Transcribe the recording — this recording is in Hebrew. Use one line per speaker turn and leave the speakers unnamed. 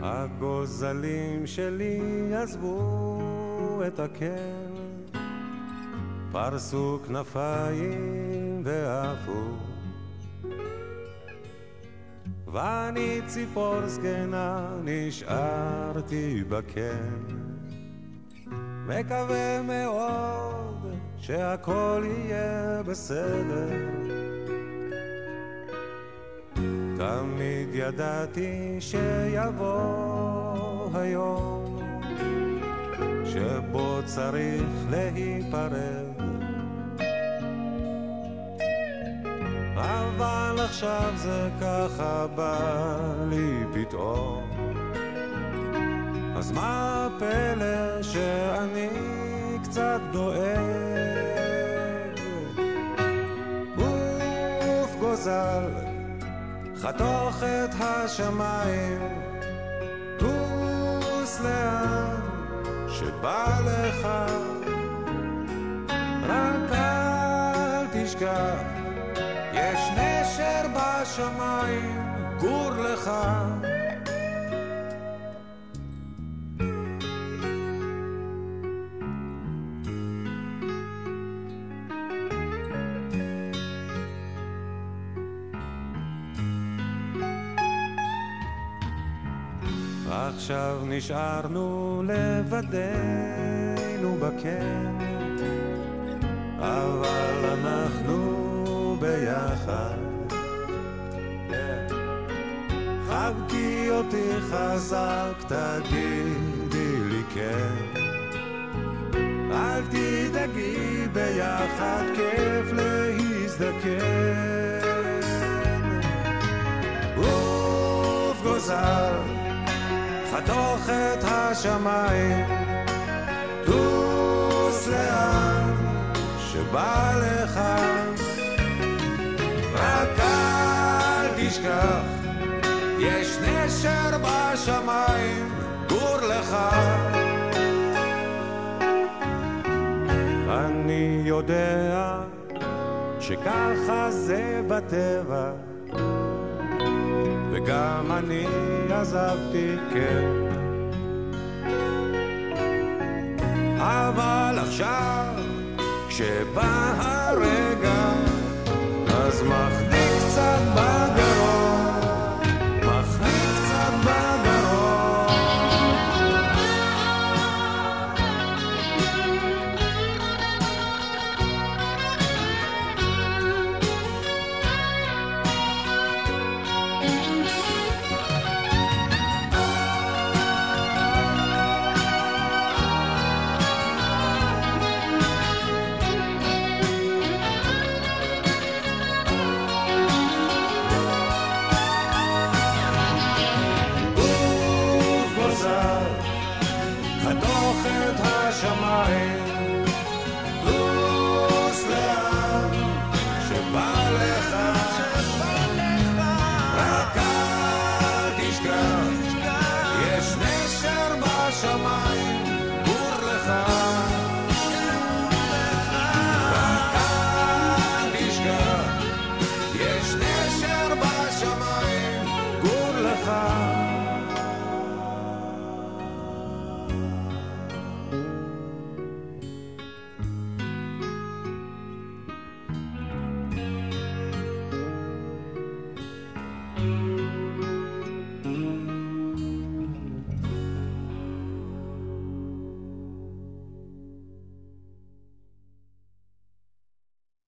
הגוזלים שלי עזבו את הקן, פרסו כנפיים ועפו, ואני ציפור זקנה נשארתי בקן, מקווה מאוד שהכל יהיה בסדר. תמיד ידעתי שיבוא היום שבו צריך להיפרד, אבל עכשיו זה ככה בא לי פתאום. אז מה הפלא שאני קצת דואג? אוף גוזל, חתוך את השמיים, טוס לאן שבא לך, רק אל תשכח, יש נשר בשמיים, גור לך. עכשיו נשארנו לבדנו בקן, אבל אנחנו ביחד. חבקי אותי חזק, תגידי לי כן, אל תדאגי, ביחד כיף להזדקן. אוף גוזל, חתוך את השמיים, טוס לאן שבא לך, רק אל תשכח, יש נשר בשמיים, גור לך. אני יודע שככה זה בטבע, וגם אני עזבתי כן, אבל עכשיו כשבא הרגע אז מחזיק קצת בגרון, מחזיק קצת בגרון. השמיים, טוס לאן שבא לך, רק אל תשכח, יש נשר בשמיים, גור לך.